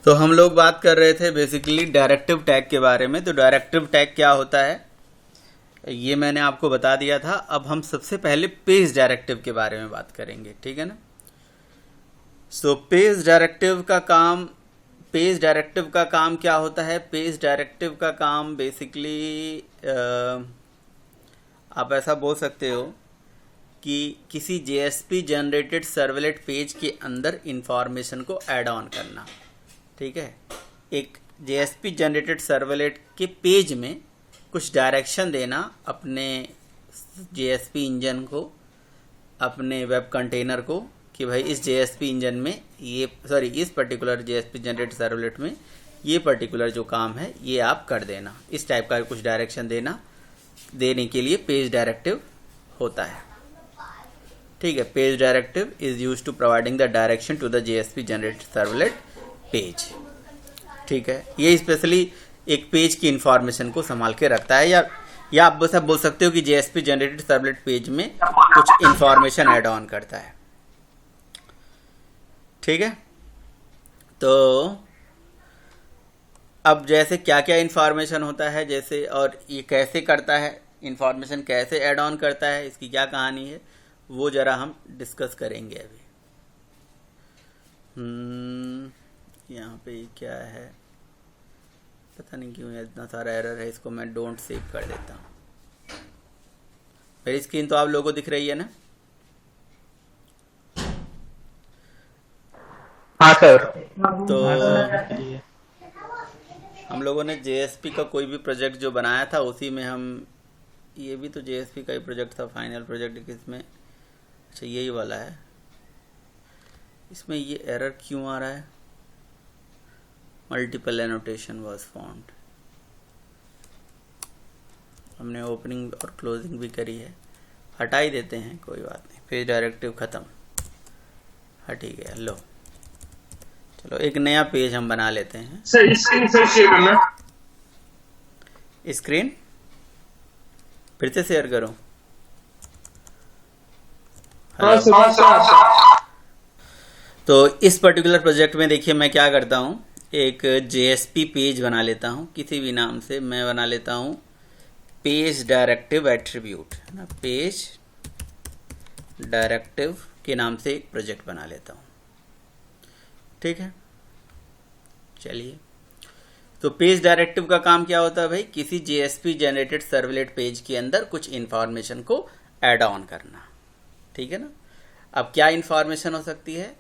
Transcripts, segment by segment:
तो हम लोग बात कर रहे थे बेसिकली डायरेक्टिव टैग के बारे में। तो डायरेक्टिव टैग क्या होता है ये मैंने आपको बता दिया था। अब हम सबसे पहले पेज डायरेक्टिव के बारे में बात करेंगे, ठीक है ना। सो पेज डायरेक्टिव का काम क्या होता है। पेज डायरेक्टिव का काम बेसिकली आप ऐसा बोल सकते हो कि किसी JSP जनरेटेड सर्वलेट पेज के अंदर इंफॉर्मेशन को ऐड ऑन करना, ठीक है। एक JSP जनरेटेड सर्वलेट के पेज में कुछ डायरेक्शन देना अपने JSP इंजन को, अपने वेब कंटेनर को, कि भाई इस JSP इंजन में इस पर्टिकुलर JSP जनरेटेड सर्वलेट में ये पर्टिकुलर जो काम है ये आप कर देना। इस टाइप का कुछ डायरेक्शन देने के लिए पेज डायरेक्टिव होता है, ठीक है। Page directive is use to providing the direction to the JSP generated servlet page, ठीक है। ये स्पेशली एक पेज की इंफॉर्मेशन को संभाल के रखता है, या आप बस बोल सकते हो कि JSP जनरेटेड सर्वलेट पेज में कुछ इंफॉर्मेशन ऐड ऑन करता है, ठीक है। तो अब जैसे क्या क्या इंफॉर्मेशन होता है, जैसे और ये कैसे करता है, इंफॉर्मेशन कैसे ऐड ऑन करता है, इसकी क्या कहानी है, वो जरा हम डिस्कस करेंगे अभी। यहाँ पे क्या है, पता नहीं क्यों इतना सारा एरर है। इसको मैं डोंट सेव कर देता हूँ। मेरी स्क्रीन तो आप लोगों को दिख रही है ना? हाँ सर। तो हम लोगों ने JSP का कोई भी प्रोजेक्ट जो बनाया था उसी में हम, ये भी तो JSP का ही प्रोजेक्ट था, फाइनल प्रोजेक्ट। इसमें अच्छा यही वाला है। इसमें ये एरर क्यों आ रहा है? Multiple annotation was found. हमने ओपनिंग और क्लोजिंग भी करी है, हटा ही देते हैं, कोई बात नहीं। पेज डायरेक्टिव ख़त्म, हट ही गया। लो चलो एक नया पेज हम बना लेते हैं। सर स्क्रीन सर शेयर करना। स्क्रीन फिर से शेयर करूं? हाँ सर। तो इस पर्टिकुलर प्रोजेक्ट में देखिए मैं क्या करता हूँ, एक JSP पेज बना लेता हूँ किसी भी नाम से। मैं बना लेता हूँ पेज डायरेक्टिव एट्रीब्यूट, है ना। पेज डायरेक्टिव के नाम से एक प्रोजेक्ट बना लेता हूँ, ठीक है। चलिए, तो पेज डायरेक्टिव का काम क्या होता है भाई? किसी JSP जनरेटेड सर्वलेट पेज के अंदर कुछ इंफॉर्मेशन को ऐड ऑन करना, ठीक है ना। अब क्या इंफॉर्मेशन हो सकती है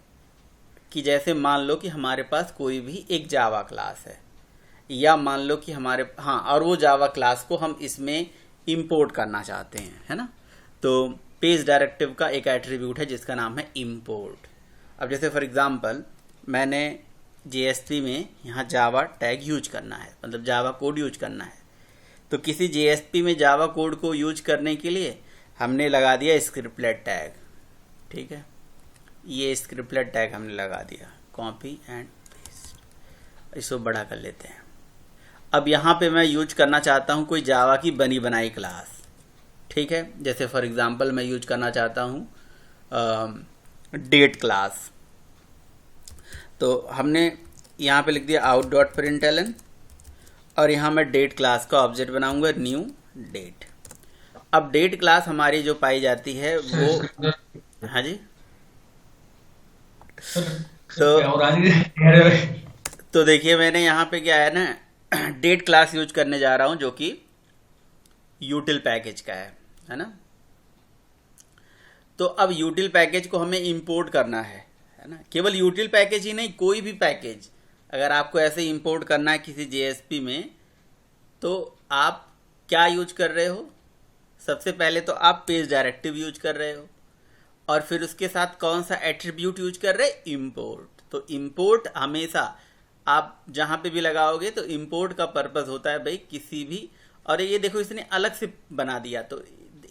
कि जैसे मान लो कि हमारे पास कोई भी एक जावा क्लास है, या मान लो कि और वो जावा क्लास को हम इसमें इंपोर्ट करना चाहते हैं, है ना। तो पेज डायरेक्टिव का एक एट्रीब्यूट है जिसका नाम है इंपोर्ट। अब जैसे फॉर एग्जांपल मैंने JSP में यहाँ जावा टैग यूज करना है, मतलब जावा कोड यूज करना है। तो किसी JSP में जावा कोड को यूज करने के लिए हमने लगा दिया स्क्रिप्टलेट टैग, ठीक है। ये स्क्रिप्टलेट टैग हमने लगा दिया, कॉपी एंड पेस्ट। इसको बड़ा कर लेते हैं। अब यहाँ पे मैं यूज करना चाहता हूँ कोई जावा की बनी बनाई क्लास, ठीक है। जैसे फॉर एग्जांपल मैं यूज करना चाहता हूँ डेट क्लास। तो हमने यहाँ पे लिख दिया out.println, और यहाँ मैं डेट क्लास का ऑब्जेक्ट बनाऊंगा न्यू डेट। अब डेट क्लास हमारी जो पाई जाती है वो, हाँ जी, तो देखिए मैंने यहाँ पे क्या है ना, डेट क्लास यूज करने जा रहा हूँ जो कि यूटिल पैकेज का है ना। तो अब यूटिल पैकेज को हमें इंपोर्ट करना है ना। केवल यूटिल पैकेज ही नहीं, कोई भी पैकेज अगर आपको ऐसे इंपोर्ट करना है किसी JSP में, तो आप क्या यूज कर रहे हो? सबसे पहले तो आप पेज डायरेक्टिव यूज कर रहे हो, और फिर उसके साथ कौन सा एट्रीब्यूट यूज कर रहे हैं? इंपोर्ट। तो इंपोर्ट हमेशा आप जहां पे भी लगाओगे तो इंपोर्ट का पर्पस होता है भाई किसी भी, और ये देखो इसने अलग से बना दिया, तो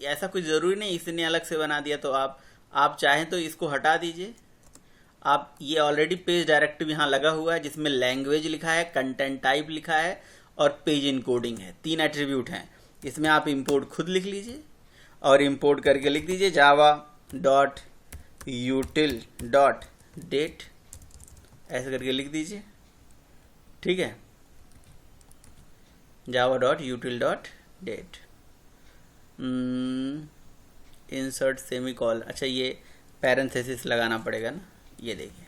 ऐसा कुछ जरूरी नहीं इसने अलग से बना दिया तो आप चाहें तो इसको हटा दीजिए। आप ये ऑलरेडी पेज डायरेक्टिव यहाँ लगा हुआ है जिसमें लैंग्वेज लिखा है, कंटेंट टाइप लिखा है और पेज इनकोडिंग है, 3 एट्रीब्यूट हैं। इसमें आप इंपोर्ट खुद लिख लीजिए और इंपोर्ट करके लिख दीजिए Java dot util dot date, ऐसे करके लिख दीजिए। ठीक है, java.util.date इंसर्ट सेमीकोलन, अच्छा ये पैरेंथेसिस लगाना पड़ेगा ना, ये देखिए,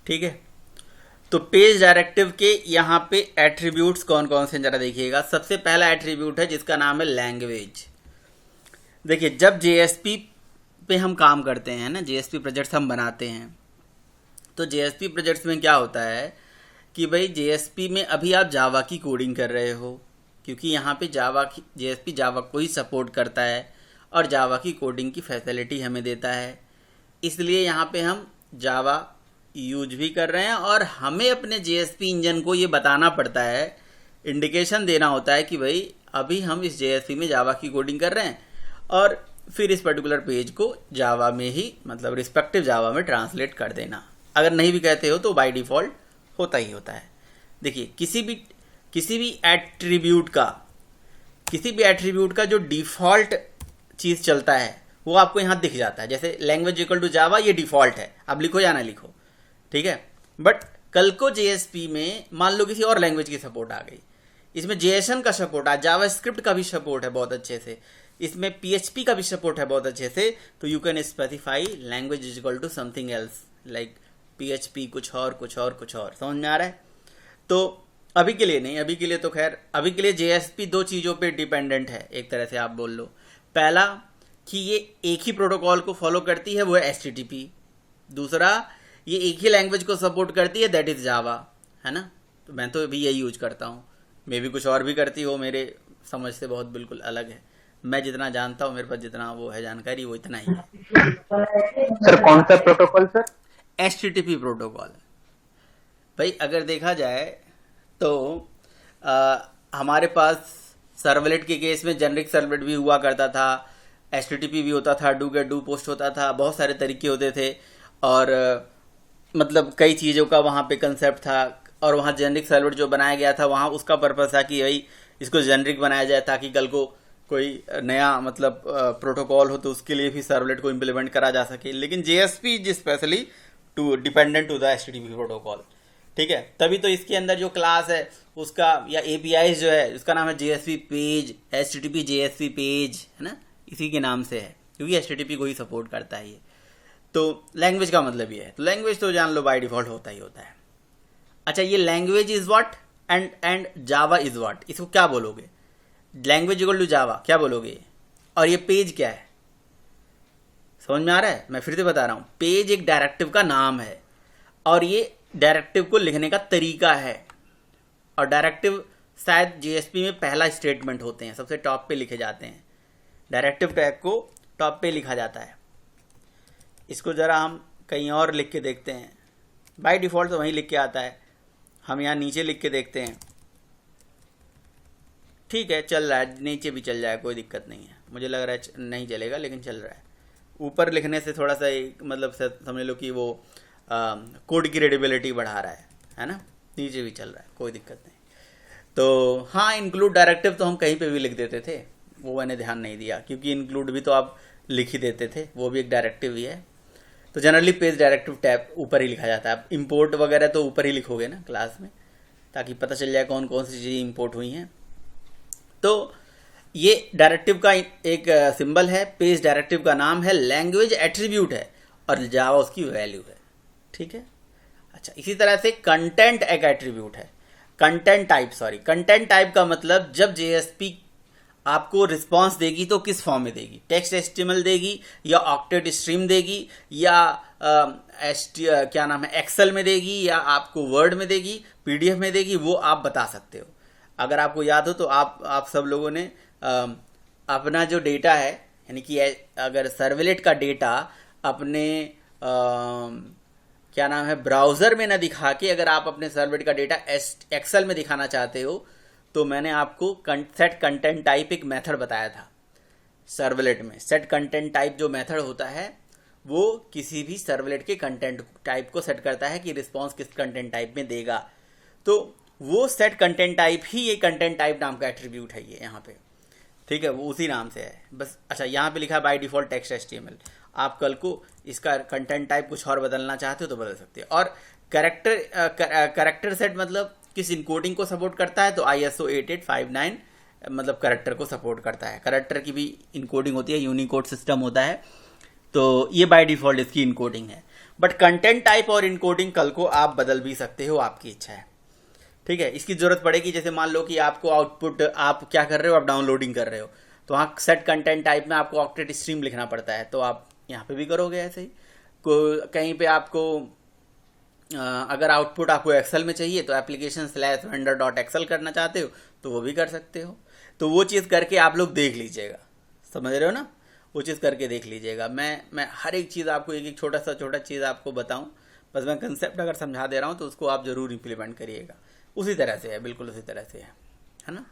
ठीक है। तो पेज डायरेक्टिव के यहाँ पे एट्रीब्यूट्स कौन कौन से जरा देखिएगा। सबसे पहला एट्रीब्यूट है जिसका नाम है लैंग्वेज। देखिए जब जेएसपी पे हम काम करते हैं ना, जेएसपी प्रोजेक्ट्स हम बनाते हैं, तो जेएसपी प्रोजेक्ट्स में क्या होता है कि भाई जेएसपी में अभी आप जावा की कोडिंग कर रहे हो, क्योंकि यहाँ पे जेएसपी जावा को ही सपोर्ट करता है और जावा की कोडिंग की फैसिलिटी हमें देता है, इसलिए यहाँ पे हम जावा यूज भी कर रहे हैं और हमें अपने जेएसपी इंजन को ये बताना पड़ता है, इंडिकेशन देना होता है कि भाई अभी हम इस जेएसपी में जावा की कोडिंग कर रहे हैं, और फिर इस पर्टिकुलर पेज को जावा में ही, मतलब रिस्पेक्टिव जावा में ट्रांसलेट कर देना। अगर नहीं भी कहते हो तो बाय डिफ़ॉल्ट होता ही होता है। देखिए किसी भी एट्रीब्यूट का जो डिफ़ॉल्ट चीज़ चलता है वो आपको यहाँ दिख जाता है। जैसे लैंग्वेज इक्वल टू जावा, ये डिफ़ॉल्ट है, अब लिखो या ना लिखो, ठीक है। बट कल को जेएसपी में मान लो किसी और लैंग्वेज की सपोर्ट आ गई, इसमें जेएसएन का सपोर्ट है, जावा स्क्रिप्ट का भी सपोर्ट है बहुत अच्छे से, इसमें पीएचपी का भी सपोर्ट है बहुत अच्छे से, तो you can specify language is equal to something else like PHP कुछ और। समझ में आ रहा है? तो अभी के लिए नहीं, अभी के लिए तो खैर, अभी के लिए जेएसपी दो चीज़ों पे डिपेंडेंट है, एक तरह से आप बोल लो। पहला कि ये एक ही प्रोटोकॉल को फॉलो करती है, वो है एचटीटीपी। दूसरा ये एक ही लैंग्वेज को सपोर्ट करती है, दैट इज़ जावा, है ना। तो मैं तो अभी यही यूज करता हूँ, मे भी कुछ और भी करती हो, मेरे समझ से बहुत बिल्कुल अलग है। मैं जितना जानता हूँ, मेरे पास जितना वो है जानकारी, वो इतना ही है। सर कौन सा प्रोटोकॉल सर? HTTP protocol. भाई अगर देखा जाए तो हमारे पास सर्वलेट के केस में जेनरिक सर्वलेट भी हुआ करता था, एचटीटीपी भी होता था, डू गेट डू पोस्ट होता था, बहुत सारे तरीके होते थे, और मतलब कई चीज़ों का वहाँ पे कंसेप्ट था। और वहाँ जेनरिक सर्वलेट जो बनाया गया था, वहाँ उसका पर्पस था कि भाई इसको जेनरिक बनाया जाए ताकि कल को कोई नया मतलब प्रोटोकॉल हो तो उसके लिए भी सर्वलेट को इम्प्लीमेंट करा जा सके। लेकिन JSP is specially to dependent to the HTTP protocol, ठीक है। तभी तो इसके अंदर जो क्लास है उसका या एपीआई जो है उसका नाम है JSP page, HTTP JSP page, है ना, इसी के नाम से है, क्योंकि एचटीटीपी को ही सपोर्ट करता है ये। तो लैंग्वेज का मतलब ये है, तो लैंग्वेज तो जान लो बाय डिफॉल्ट होता ही होता है। अच्छा, ये language is what and Java is what, इसको क्या बोलोगे? लैंग्वेज इक्वल टू जावा क्या बोलोगे? और ये पेज क्या है? समझ में आ रहा है? मैं फिर से बता रहा हूं, पेज एक डायरेक्टिव का नाम है और ये डायरेक्टिव को लिखने का तरीका है। और डायरेक्टिव शायद जेएसपी में पहला स्टेटमेंट होते हैं, सबसे टॉप पे लिखे जाते हैं। डायरेक्टिव टैग को टॉप पे लिखा जाता है। इसको ज़रा हम कहीं और लिख के देखते हैं। बाय डिफ़ॉल्ट तो वहीं लिख के आता है, हम यहाँ नीचे लिख के देखते हैं। ठीक है, चल रहा है, नीचे भी चल जाए, कोई दिक्कत नहीं है। मुझे लग रहा है नहीं चलेगा, लेकिन चल रहा है। ऊपर लिखने से थोड़ा सा मतलब समझ लो कि वो कोड की रीडेबिलिटी बढ़ा रहा है ना। नीचे भी चल रहा है, कोई दिक्कत नहीं। तो हाँ, इंक्लूड डायरेक्टिव तो हम कहीं पे भी लिख देते थे, वो मैंने ध्यान नहीं दिया, क्योंकि इंक्लूड भी तो आप लिख ही देते थे, वो भी एक डायरेक्टिव ही है। तो जनरली पेज डायरेक्टिव टैब ऊपर ही लिखा जाता है। आप इंपोर्ट वगैरह तो ऊपर ही लिखोगे ना क्लास में, ताकि पता चल जाए कौन कौन सी चीज़ें इंपोर्ट हुई हैं। तो ये डायरेक्टिव का एक सिंबल है, पेज डायरेक्टिव का नाम है, लैंग्वेज एट्रीब्यूट है और जावा उसकी वैल्यू है, ठीक है। अच्छा, इसी तरह से कंटेंट एक एट्रीब्यूट है, कंटेंट टाइप का मतलब जब जेएसपी आपको रिस्पांस देगी तो किस फॉर्म में देगी? टेक्स्ट एचटीएमएल देगी या ऑक्टेट स्ट्रीम देगी या क्या नाम है एक्सेल में देगी या आपको वर्ड में देगी, पीडीएफ में देगी, वो आप बता सकते हो। अगर आपको याद हो तो आप सब लोगों ने अपना जो डेटा है, यानी कि अगर सर्वलेट का डेटा अपने क्या नाम है ब्राउज़र में ना दिखा के अगर आप अपने सर्वलेट का डेटा एक्सेल में दिखाना चाहते हो, तो मैंने आपको सेट कंटेंट टाइप एक मेथड बताया था सर्वलेट में। सेट कंटेंट टाइप जो मेथड होता है वो किसी भी सर्वलेट के कंटेंट टाइप को सेट करता है कि रिस्पॉन्स किस कंटेंट टाइप में देगा। तो वो सेट कंटेंट टाइप ही ये कंटेंट टाइप नाम का एट्रीब्यूट है ये यहाँ पे, ठीक है, वो उसी नाम से है बस। अच्छा, यहाँ पे लिखा है बाय डिफॉल्ट टेक्स्ट एचटीएमएल। आप कल को इसका कंटेंट टाइप कुछ और बदलना चाहते हो तो बदल सकते हो। और करेक्टर सेट मतलब किस इनकोडिंग को सपोर्ट करता है, तो ISO 8859 मतलब करेक्टर को सपोर्ट करता है। करेक्टर की भी इनकोडिंग होती है, यूनिकोड सिस्टम होता है, तो ये बाय डिफॉल्ट इसकी इनकोडिंग है। बट कंटेंट टाइप और इनकोडिंग कल को आप बदल भी सकते हो, आपकी इच्छा है। ठीक है, इसकी जरूरत पड़ेगी, जैसे मान लो कि आपको आउटपुट, आप क्या कर रहे हो, आप डाउनलोडिंग कर रहे हो, तो वहाँ सेट कंटेंट टाइप में आपको ऑक्टेट स्ट्रीम लिखना पड़ता है, तो आप यहाँ पे भी करोगे ऐसे ही। कहीं पे आपको अगर आउटपुट आपको एक्सेल में चाहिए तो application/vendor.excel करना चाहते हो तो वो भी कर सकते हो। तो वो चीज़ करके आप लोग देख लीजिएगा, समझ रहे हो ना, वो चीज़ करके देख लीजिएगा। मैं हर एक चीज़ आपको एक एक छोटा चीज़ आपको बताऊं, बस मैं कंसेप्ट अगर समझा दे रहा हूं तो उसको आप ज़रूर इम्प्लीमेंट करिएगा। उसी तरह से है, बिल्कुल उसी तरह से है ना।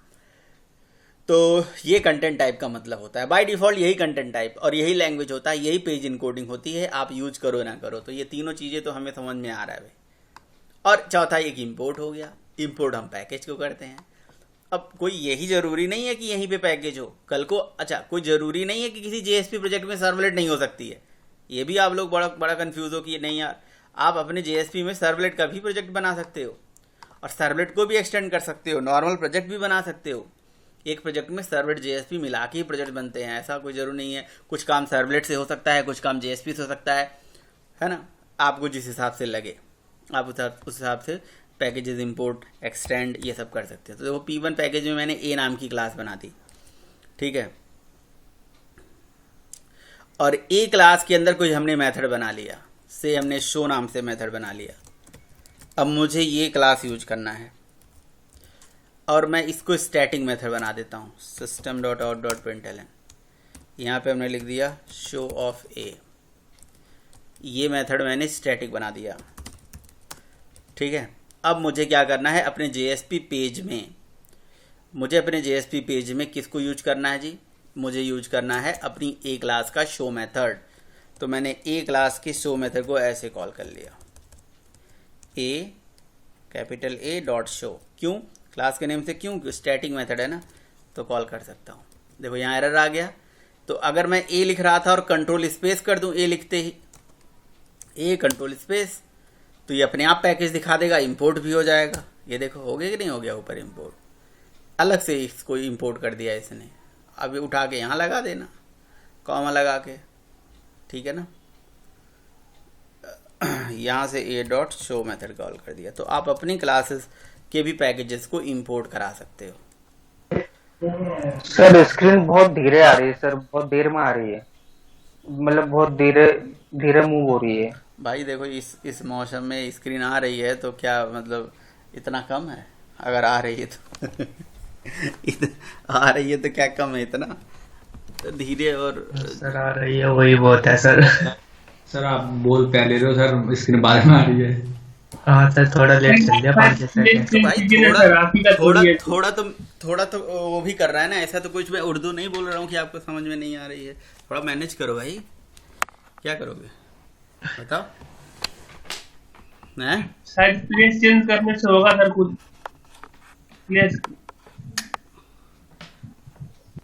तो ये कंटेंट टाइप का मतलब होता है, बाय डिफ़ॉल्ट यही कंटेंट टाइप और यही लैंग्वेज होता है, यही पेज इनकोडिंग होती है, आप यूज करो ना करो। तो ये तीनों चीज़ें तो हमें समझ में आ रहा है भाई। और चौथा एक इंपोर्ट हो गया, इंपोर्ट हम पैकेज को करते हैं। अब कोई यही ज़रूरी नहीं है कि यहीं पे पैकेज हो कल को, अच्छा कोई ज़रूरी नहीं है कि किसी JSP प्रोजेक्ट में सर्वलेट नहीं हो सकती है। ये भी आप लोग बड़ा कन्फ्यूज़ हो कि नहीं यार, आप अपने JSP में सर्वलेट का भी प्रोजेक्ट बना सकते हो और सर्वलेट को भी एक्सटेंड कर सकते हो, नॉर्मल प्रोजेक्ट भी बना सकते हो। एक प्रोजेक्ट में सर्वलेट JSP मिला के ही प्रोजेक्ट बनते हैं, ऐसा कोई ज़रूरी नहीं है। कुछ काम सर्वलेट से हो सकता है, कुछ काम JSP से हो सकता है ना। आपको जिस हिसाब से लगे आप उस हिसाब से पैकेजेस इंपोर्ट एक्सटेंड ये सब कर सकते हैं। तो देखो P1 पैकेज में मैंने A नाम की क्लास बना दी, ठीक है, और A क्लास के अंदर कोई हमने मेथड बना लिया, से हमने शो नाम से मेथड बना लिया। अब मुझे ये क्लास यूज करना है और मैं इसको स्टैटिक मेथड बना देता हूँ, system.out.println। यहाँ पे हमने लिख दिया शो ऑफ A, ये मेथड मैंने स्टैटिक बना दिया, ठीक है। अब मुझे क्या करना है, अपने JSP पेज में किसको यूज करना है जी, मुझे यूज करना है अपनी A क्लास का शो मेथड। तो मैंने A क्लास के शो मेथड को ऐसे कॉल कर लिया, कैपिटल A डॉट शो। क्यों, क्लास के नेम से, क्यों, स्टैटिक मेथड है ना, तो कॉल कर सकता हूँ। देखो यहाँ एरर आ गया। तो अगर मैं A लिख रहा था और कंट्रोल स्पेस कर दूँ A लिखते ही, A कंट्रोल स्पेस, तो ये अपने आप पैकेज दिखा देगा, इंपोर्ट भी हो जाएगा। ये देखो हो गया कि नहीं हो गया, ऊपर इंपोर्ट, अलग से इसको इंपोर्ट कर दिया इसने। अब उठा के यहाँ लगा देना, कॉमा लगा के, ठीक है ना। यहाँ से A dot show method call कर दिया। तो आप अपनी क्लासेस के भी पैकेजेस को इंपोर्ट करा सकते हो। सर स्क्रीन बहुत धीरे आ रही है सर, बहुत देर में आ रही है, मतलब बहुत धीरे धीरे मूव हो रही है। भाई देखो इस मौसम में स्क्रीन आ रही है तो क्या मतलब इतना कम है, अगर आ रही है तो आ रही है तो क्या कम है इतना, तो धीरे और सर आ रही है वही बहुत है सर। सर आप बोल पहले रहे हो सर, इसके बाद में आ रही है। हाँ सर थोड़ा लेट चल गया 5 सेकंड। तो भाई थोड़ा तो वो भी कर रहा है ना, ऐसा तो कुछ मैं उर्दू नहीं बोल रहा हूँ कि आपको समझ में नहीं आ रही है। थोड़ा मैनेज करो भाई, क्या करोगे बताओ। शायद प्लेस चेंज करने से होगा सर कुछ प्लेस।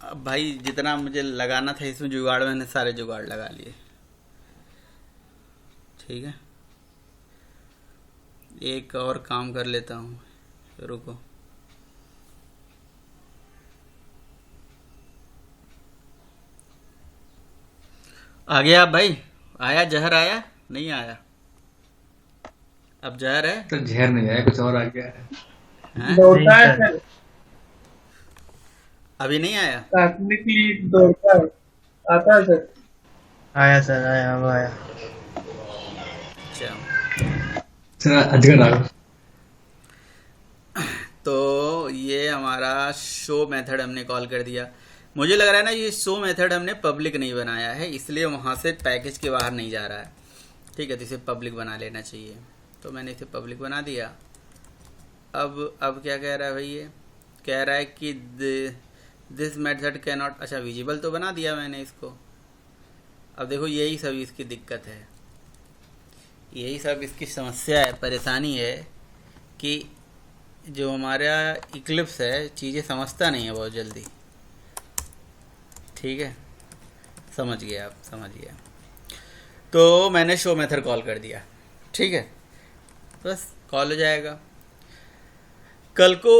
अब भाई जितना मुझे लगाना था इसमें जुगाड़, मैंने सारे जुगाड़ लगा लिए, ठीक है। एक और काम कर लेता हूँ, रुको। आ गया आप भाई, आया जहर, आया नहीं आया, अब जहर है तो जहर नहीं आया, कुछ और आ गया है। हैं? दौड़ता है सर, अभी नहीं आया। काटने के लिए दौड़ता है, आता है सर। आया सर, आया वो आया। अच्छा, सर अजगर आ गया। तो ये हमारा शो मेथड हमने कॉल कर दिया। मुझे लग रहा है ना ये शो मेथड हमने पब्लिक नहीं बनाया है, इसलिए वहाँ से पैकेज के बाहर नहीं जा रहा है, ठीक है। तो इसे पब्लिक बना लेना चाहिए, तो मैंने इसे पब्लिक बना दिया। अब क्या कह रहा है भाई, ये कह रहा है कि दिस मेथड कैन नॉट, अच्छा विजिबल तो बना दिया मैंने इसको। अब देखो यही सब इसकी दिक्कत है, यही सब इसकी समस्या है, परेशानी है कि जो हमारा इक्लिप्स है चीज़ें समझता नहीं है बहुत जल्दी, ठीक है। समझ गया आप, समझ गया। तो मैंने शो मेथड कॉल कर दिया, ठीक है। बस कॉल हो जाएगा। कल को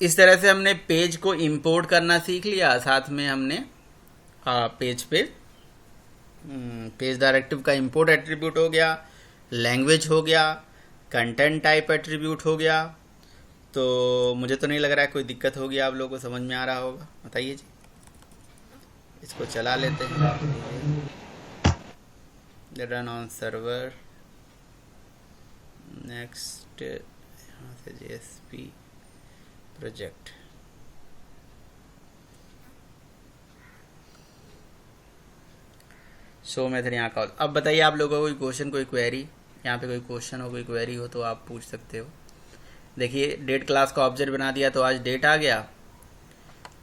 इस तरह से हमने पेज को इंपोर्ट करना सीख लिया, साथ में हमने पेज पे पेज डायरेक्टिव का इंपोर्ट एट्रीब्यूट हो गया, लैंग्वेज हो गया, कंटेंट टाइप एट्रीब्यूट हो गया। तो मुझे तो नहीं लग रहा है कोई दिक्कत होगी, आप लोगों को समझ में आ रहा होगा, बताइए जी। इसको चला लेते हैं, रन ऑन सर्वर, नेक्स्ट यहाँ से JSP प्रोजेक्ट। शो मेथड यहाँ का। अब बताइए आप लोगों को कोई क्वेश्चन, कोई क्वेरी, यहाँ पे कोई क्वेश्चन हो, कोई क्वेरी हो तो आप पूछ सकते हो। देखिए डेट क्लास का ऑब्जेक्ट बना दिया तो आज डेट आ गया,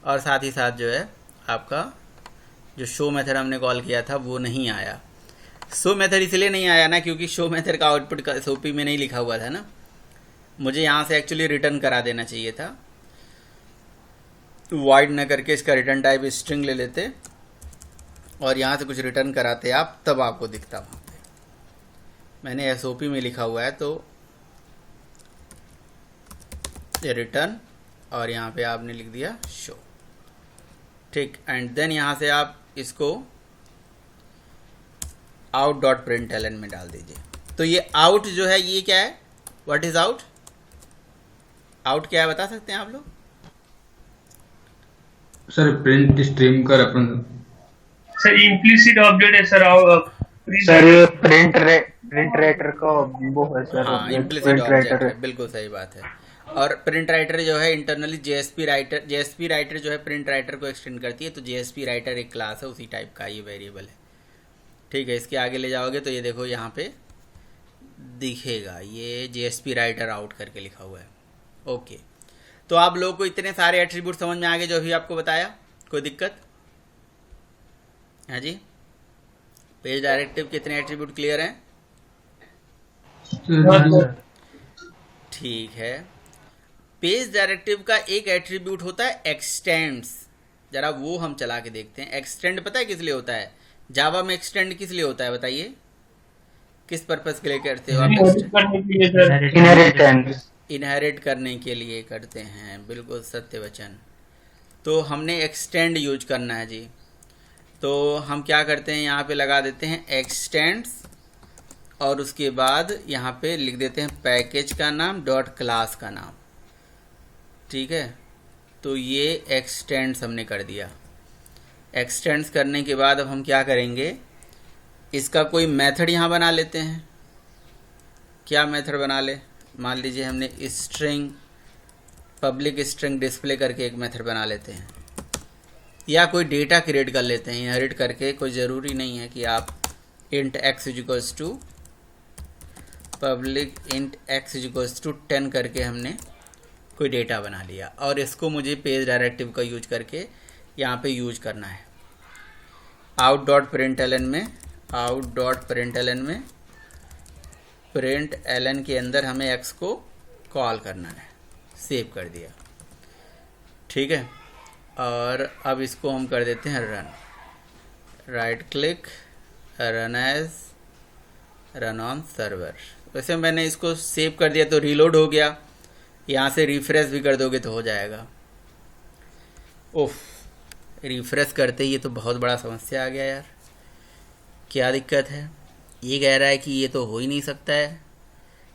और साथ ही साथ जो है आपका जो शो मेथड हमने कॉल किया था वो नहीं आया। शो मेथड इसलिए नहीं आया ना क्योंकि शो मेथड का आउटपुट SOP में नहीं लिखा हुआ था ना, मुझे यहाँ से एक्चुअली रिटर्न करा देना चाहिए था। वाइड न करके इसका रिटर्न टाइप स्ट्रिंग ले लेते और यहाँ से कुछ रिटर्न कराते आप, तब आपको दिखता वहाँ पे। मैंने SOP में लिखा हुआ है तो ये रिटर्न, और यहाँ पे आपने लिख दिया शो, ठीक। एंड देन यहाँ से आप इसको out.println में डाल दीजिए। तो ये आउट जो है ये क्या है, व्हाट इज आउट? आउट क्या है बता सकते हैं आप लोग? सर प्रिंट स्ट्रीम का रेफरेंस। सर इम्प्लिसिट ऑब्जेक्ट है सर। सर ये प्रिंट राइटर का वो है सर, हाँ, इम्प्लिसिट प्रिंट ऑब्जेक्ट राइटर है, बिल्कुल सही बात है। और प्रिंट राइटर जो है इंटरनली JSP राइटर जो है प्रिंट राइटर को एक्सटेंड करती है, तो JSP राइटर एक क्लास है उसी टाइप का, ये वेरिएबल है, ठीक है। इसके आगे ले जाओगे तो ये देखो यहाँ पे दिखेगा, ये JSP राइटर आउट करके लिखा हुआ है। ओके, तो आप लोगों को इतने सारे एट्रीब्यूट समझ में आ गए जो अभी आपको बताया, कोई दिक्कत? हाँ जी, पेज डायरेक्टिव कितने एट्रीब्यूट क्लियर हैं? ठीक है। पेज डायरेक्टिव का एक एट्रीब्यूट होता है एक्सटेंड्स, जरा वो हम चला के देखते हैं। एक्सटेंड पता है किस लिए होता है? जावा में एक्सटेंड किस लिए होता है बताइए, किस पर्पस के लिए करते हो आप? इनहेरिटेंस। इनहेरिट करने के लिए करते हैं, बिल्कुल सत्य वचन। तो हमने एक्सटेंड यूज करना है जी, तो हम क्या करते हैं यहाँ पे लगा देते हैं एक्सटेंड्स, और उसके बाद यहाँ पे लिख देते हैं पैकेज का नाम डॉट क्लास का नाम, ठीक है। तो ये एक्सटेंड्स हमने कर दिया। एक्सटेंड्स करने के बाद अब हम क्या करेंगे, इसका कोई मेथड यहाँ बना लेते हैं। क्या मेथड बना ले? मान लीजिए हमने स्ट्रिंग, पब्लिक स्ट्रिंग डिस्प्ले करके एक मेथड बना लेते हैं, या कोई डेटा क्रिएट कर लेते हैं इनहेरिट करके। कोई ज़रूरी नहीं है कि आप int x equals to public int x equals to 10 करके हमने कोई डेटा बना लिया, और इसको मुझे पेज डायरेक्टिव का यूज करके यहाँ पे यूज करना है। out.println में println के अंदर हमें x को कॉल करना है। सेव कर दिया, ठीक है। और अब इसको हम कर देते हैं run, right click, run as, run on server. वैसे मैंने इसको सेव कर दिया तो रीलोड हो गया, यहाँ से रिफ्रेश भी कर दोगे तो हो जाएगा। ओफ, रिफ्रेश करते ही ये तो बहुत बड़ा समस्या आ गया यार, क्या दिक्कत है? ये कह रहा है कि ये तो हो ही नहीं सकता है,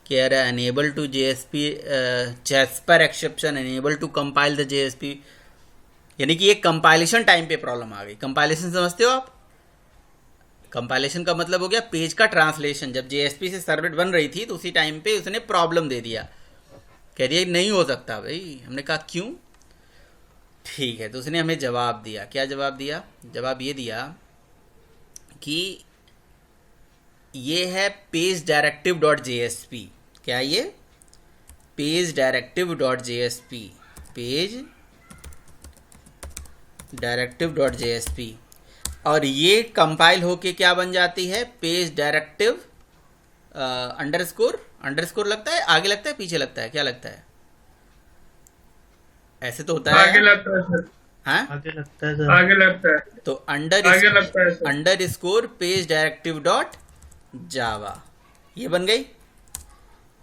कह रहा है unable to JSP Jasper exception, unable to compile the JSP, यानी कि ये कंपाइलेशन टाइम पे प्रॉब्लम आ गई। कंपाइलेशन समझते हो आप? कंपाइलेशन का मतलब हो गया पेज का ट्रांसलेशन। जब JSP से सर्वलेट बन रही थी तो उसी टाइम पे उसने प्रॉब्लम दे दिया, कह दिया नहीं हो सकता भाई। हमने कहा क्यों? ठीक है, तो उसने हमें जवाब दिया। क्या जवाब दिया? जवाब ये दिया कि ये है पेज डायरेक्टिव डॉट JSP। क्या ये? Page directive dot JSP, page directive dot JSP, और ये कंपाइल होके क्या बन जाती है? पेज डायरेक्टिव अंडरस्कोर लगता है, आगे लगता है, पीछे लगता है, क्या लगता है? ऐसे तो होता है, आगे लगता है सर। हाँ, आगे लगता है सर। आगे लगता है। तो आगे लगता है sir. Underscore page directive dot जावा, ये बन गई।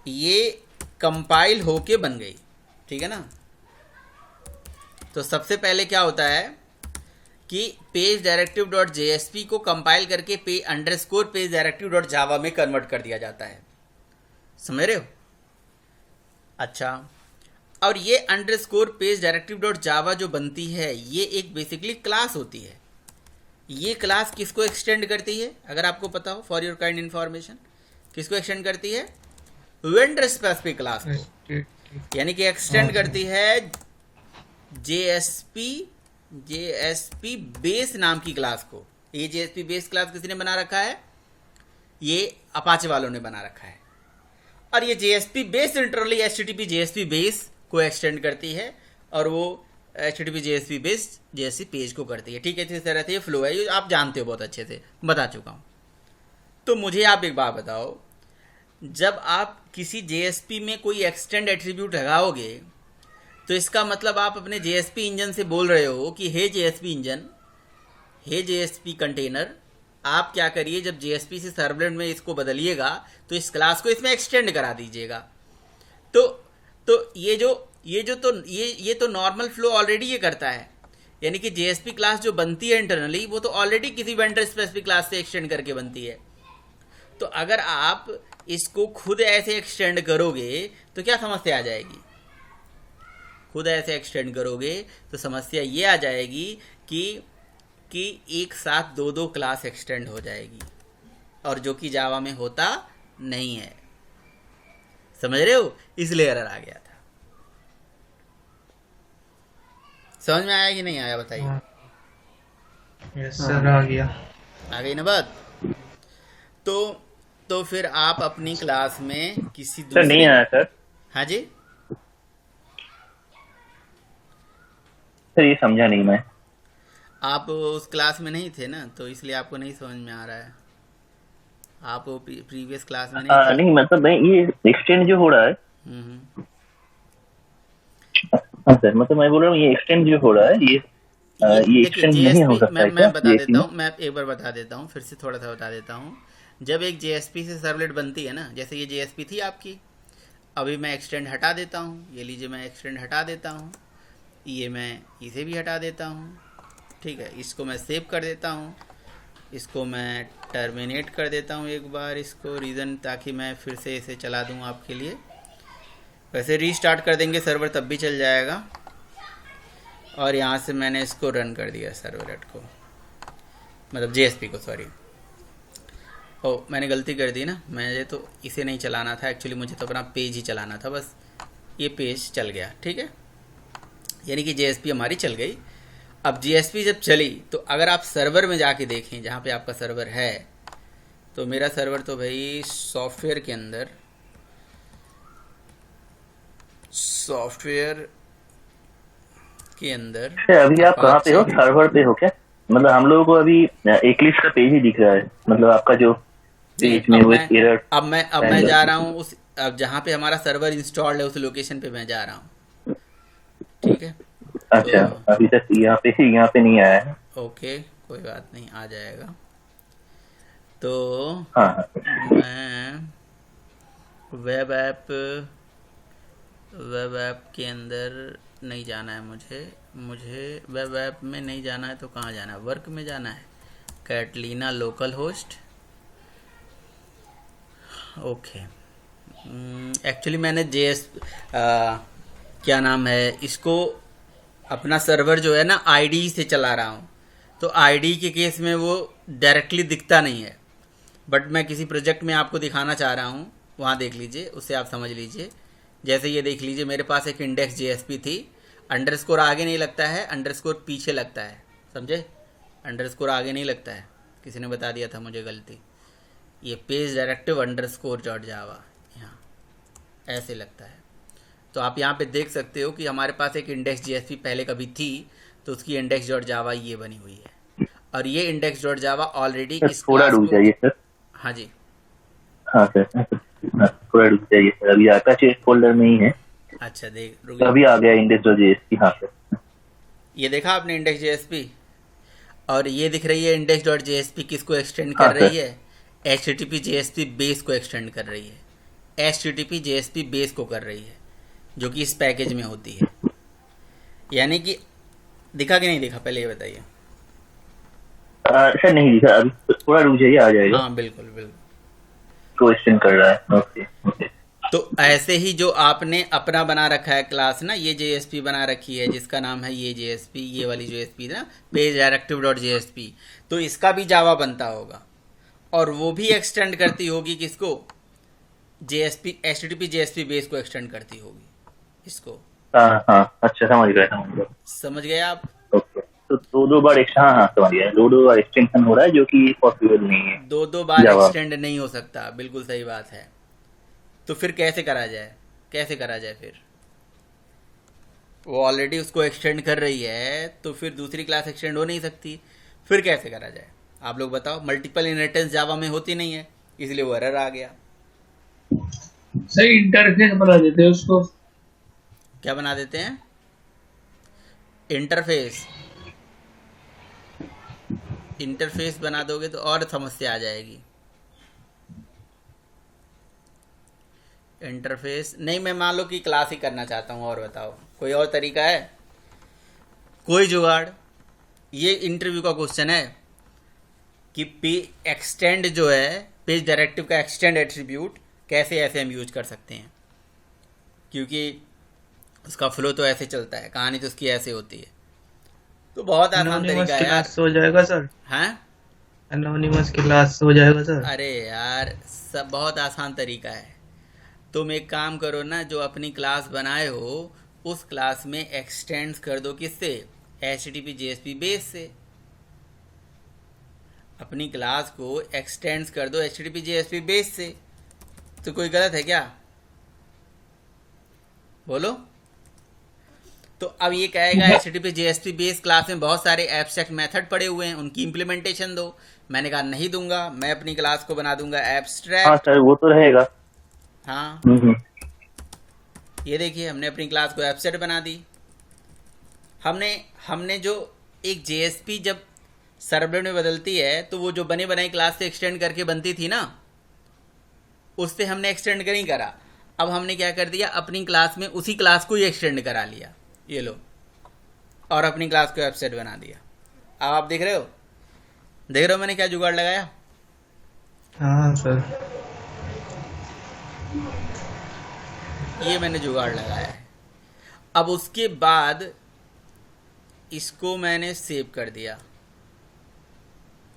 ये कंपाइल होके बन गई, ठीक है ना। तो सबसे पहले क्या होता है कि पेज डायरेक्टिव डॉट जेएसपी को कंपाइल करके पेज डायरेक्टिव डॉट जावा में कन्वर्ट कर दिया जाता है, समझ रहे हो। अच्छा, और ये अंडरस्कोर पेज डायरेक्टिव डॉट जावा जो बनती है ये एक बेसिकली क्लास होती है। ये क्लास किसको एक्सटेंड करती है, अगर आपको पता हो, फॉर योर काइंड इन्फॉर्मेशन, किसको एक्सटेंड करती है, वेंडर स्पेसिफिक क्लास को, यानी कि एक्सटेंड करती है जेएसपी बेस नाम की क्लास को। ये जेएसपी बेस क्लास किसने बना रखा है, ये अपाचे वालों ने बना रखा है। और ये JSP base internally HTTP JSP base को एक्सटेंड करती है, और वो HTTP JSP base JSP page को करती है, ठीक है। इस तरह से ये फ्लो है, ये आप जानते हो, बहुत अच्छे से बता चुका हूँ। तो मुझे आप एक बात बताओ, जब आप किसी जेएसपी में कोई एक्सटेंड एट्रीब्यूट लगाओगे तो इसका मतलब आप अपने जेएसपी इंजन से बोल रहे हो कि हे जेएसपी इंजन, हे जेएसपी कंटेनर, आप क्या करिए, जब जेएसपी से सर्वलेट में इसको बदलिएगा तो इस क्लास को इसमें एक्सटेंड करा दीजिएगा। तो ये तो नॉर्मल फ्लो ऑलरेडी ये करता है, यानी कि जेएसपी क्लास जो बनती है इंटरनली वो तो ऑलरेडी किसी वेंडर स्पेसिफिक क्लास से एक्सटेंड करके बनती है। तो अगर आप इसको खुद ऐसे एक्सटेंड करोगे तो क्या समस्या आ जाएगी, खुद ऐसे एक्सटेंड करोगे तो समस्या ये आ जाएगी कि एक साथ दो क्लास एक्सटेंड हो जाएगी, और जो कि जावा में होता नहीं है, समझ रहे हो, इसलिए एरर आ गया था। समझ में आया कि नहीं आया, बताइए। यस सर, आ गया। आ गई ना बात। तो फिर आप अपनी क्लास में किसी सर दूसरे, नहीं आया सर। हाँ जी, सर ये समझा नहीं मैं। आप उस क्लास में नहीं थे ना, तो इसलिए आपको नहीं समझ में आ रहा है। आप वो प्रीवियस क्लास में नहीं थे। नहीं मतलब मैं ये एक्सटेंड जो हो रहा है, हम्म। हाँ सर, मतलब मैं बोल रहा हूँ ये एक्सटेंड जो हो रहा है ये देखिए, एक्सटेंड नहीं हो सकता है मैं क्या बता JSP देता में? हूँ, मैं एक बार बता देता हूँ, फिर से थोड़ा सा बता देता हूँ। जब एक जेएसपी से सर्वलेट बनती है ना, जैसे ये जेएसपी थी आपकी, अभी मैं एक्सटेंड हटा देता हूँ, ये लीजिए मैं एक्सटेंड हटा देता हूँ, ये मैं इसे भी हटा देता हूँ, ठीक है। इसको मैं सेव कर देता हूँ, इसको मैं टर्मिनेट कर देता हूँ एक बार, इसको रीज़न, ताकि मैं फिर से इसे चला दूँ आपके लिए। वैसे रीस्टार्ट कर देंगे सर्वर तब भी चल जाएगा। और यहाँ से मैंने इसको रन कर दिया सर्वलेट को, मतलब जेएसपी को, सॉरी। ओ, मैंने गलती कर दी ना, मुझे तो इसे नहीं चलाना था एक्चुअली, मुझे तो अपना पेज ही चलाना था, बस ये पेज चल गया, ठीक है। यानी कि जेएसपी हमारी चल गई। अब जेएसपी जब चली तो अगर आप सर्वर में जाके देखें, जहाँ पे आपका सर्वर है, तो मेरा सर्वर तो भाई सॉफ्टवेयर के अंदर, सॉफ्टवेयर के अंदर, सर अभी आप कहाँ पे हो, सर्वर पे हो क्या? मतलब हम लोगों को अभी एक्लिप्स का पेज ही दिख रहा है, मतलब आपका जो पेज में वो एरर। अब मैं जा रहा हूँ उस, अब जहाँ पे हमारा सर्वर इंस्टॉल्ड है उस लोकेशन पे मैं जा रहा हूँ, ठीक है। अच्छा, अभी तक यहाँ पे नहीं आया है। ओके, कोई बात नहीं, आ जाएगा। तो हाँ, मैं वेब ऐप के अंदर नहीं जाना है, मुझे वेब ऐप में नहीं जाना है, तो कहाँ जाना है, वर्क में जाना है, Catalina local host. Okay, actually मैंने क्या नाम है, इसको अपना सर्वर जो है ना आईडी से चला रहा हूँ, तो आईडी के केस में वो डायरेक्टली दिखता नहीं है, बट मैं किसी प्रोजेक्ट में आपको दिखाना चाह रहा हूँ, वहाँ देख लीजिए, उससे आप समझ लीजिए। जैसे ये देख लीजिए, मेरे पास एक इंडेक्स जेएसपी थी, अंडरस्कोर आगे नहीं लगता है, अंडरस्कोर पीछे लगता है, समझे, अंडरस्कोर आगे नहीं लगता है, किसी ने बता दिया था मुझे गलती। ये पेज डायरेक्टिव अंडरस्कोर डॉट जावा यहाँ ऐसे लगता है। तो आप यहाँ पे देख सकते हो कि हमारे पास एक इंडेक्स जेएसपी पहले कभी थी, तो उसकी इंडेक्स डॉट जावा ये बनी हुई है, और ये इंडेक्स डॉट जावा ऑलरेडी इस थोड़ा रुक जाइए सर। हाँ जी, हाँ सर, थोड़ा रुक जाइए सर, अभी अपाचे फोल्डर में ही है। अच्छा, देख रुक, तो अभी आ गया index.jsp। हाँ सर, ये देखा आपने इंडेक्स जेएसपी, और ये दिख रही है इंडेक्स डॉट जेएसपी किसको एक्सटेंड हाँ कर रही है, HTTP जेएसपी बेस को एक्सटेंड कर रही है, HTTP JSP बेस को कर रही है, जो कि इस पैकेज में होती है। यानी कि दिखा कि नहीं दिखा, पहले ये बताइए। सर नहीं दिखा अभी, थोड़ा रुक जाइए, आ जाएगा। हाँ बिल्कुल बिल्कुल। क्वेश्चन कर रहा है, ओके ओके। तो ऐसे ही जो आपने अपना बना रखा है क्लास ना, ये JSP बना रखी है जिसका नाम है ये JSP, ये वाली JSP ना, पेज डायरेक्टिव डॉट JSP, तो इसका भी जावा बनता होगा और वो भी एक्सटेंड करती होगी किसको, JSP HTTP JSP बेस को एक्सटेंड करती होगी इसको। हाँ हाँ, अच्छा समझ गया। समझ गए आप? ओके, तो दो बार हाँ हाँ समझ गया, दो बार एक्सटेंशन हो रहा है जो कि पॉसिबल नहीं है। दो बार जावा। एक्सटेंड नहीं हो सकता, बिल्कुल सही बात है। तो फिर कैसे करा जाए फिर? वो ऑलरेडी उसको एक्सटेंड कर रही है, तो फिर दूसरी क्लास एक्सटेंड हो नहीं सकती, फिर कैसे करा जाए आप लोग बताओ। मल्टीपल इनहेरिटेंस जावा में होती नहीं है, इसलिए वो एरर आ गया। सही इंटरफेस बना देते हैं उसको। क्या बना देते हैं? इंटरफेस बना दोगे तो और समस्या आ जाएगी। इंटरफेस नहीं, मैं मान लो कि क्लास ही करना चाहता हूँ, और बताओ कोई और तरीका है, कोई जुगाड़? ये इंटरव्यू का क्वेश्चन है कि एक्सटेंड जो है पेज डायरेक्टिव का एक्सटेंड एट्रीब्यूट कैसे ऐसे हम यूज कर सकते हैं, क्योंकि उसका फ्लो तो ऐसे चलता है, कहानी तो उसकी ऐसे होती है। तो बहुत आसान एनोनिमस तरीका है यार। क्लास हो जाएगा सर, हैं? एनोनिमस क्लास हो जाएगा सर। अरे यार सब बहुत आसान तरीका है। तुम एक काम करो ना, जो अपनी क्लास बनाए हो उस क्लास में एक्सटेंड्स कर दो, किससे? HTTP JSP बेस से। अपनी क्लास को एक्सटेंड्स कर दो HTTP JSP बेस से, तो कोई गलत है क्या? बोलो। तो अब ये कहेगा HTTP JSP बेस क्लास में बहुत सारे एब्स्ट्रैक्ट मेथड पड़े हुए हैं, उनकी इंप्लीमेंटेशन दो। मैंने कहा नहीं दूंगा, मैं अपनी क्लास को बना दूंगा हाँ एब्स्ट्रैक्ट। सर, वो तो रहेगा। हाँ, हम्म। ये देखिए हमने अपनी क्लास को एब्स्ट्रैक्ट बना दी। हमने जो एक JSP जब सर्वलेट में बदलती है तो वो जो बने बनाई क्लास से एक्सटेंड करके बनती थी ना, उससे हमने एक्सटेंड नहीं करा। अब हमने क्या कर दिया, अपनी क्लास में उसी क्लास को ही एक्सटेंड करा लिया, ये लो, और अपनी क्लास को एब्स्ट्रैक्ट बना दिया। अब आप देख रहे हो मैंने क्या जुगाड़ लगाया? हाँ सर। ये मैंने जुगाड़ लगाया है। अब उसके बाद इसको मैंने सेव कर दिया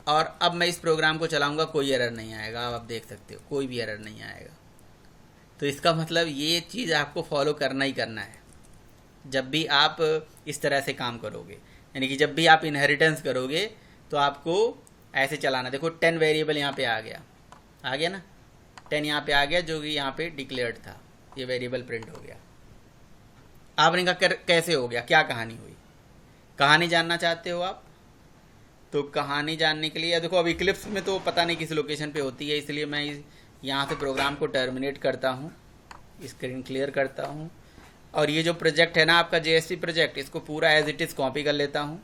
और अब मैं इस प्रोग्राम को चलाऊंगा, कोई एरर नहीं आएगा। अब आप देख सकते हो कोई भी एरर नहीं आएगा। तो इसका मतलब ये चीज़ आपको फॉलो करना ही करना है जब भी आप इस तरह से काम करोगे, यानी कि जब भी आप इनहेरिटेंस करोगे तो आपको ऐसे चलाना। देखो 10 वेरिएबल यहाँ पे आ गया ना, 10 यहाँ पे आ गया जो कि यहाँ पे डिक्लेयर्ड था, ये वेरिएबल प्रिंट हो गया। आपने कहा कैसे हो गया, क्या कहानी हुई? कहानी जानना चाहते हो आप? तो कहानी जानने के लिए देखो, अब इक्लिप्स में तो पता नहीं किस लोकेशन पे होती है, इसलिए मैं यहाँ से प्रोग्राम को टर्मिनेट करता हूँ, स्क्रीन क्लियर करता हूँ, और ये जो प्रोजेक्ट है ना आपका JSP प्रोजेक्ट, इसको पूरा एज इट इज़ कॉपी कर लेता हूँ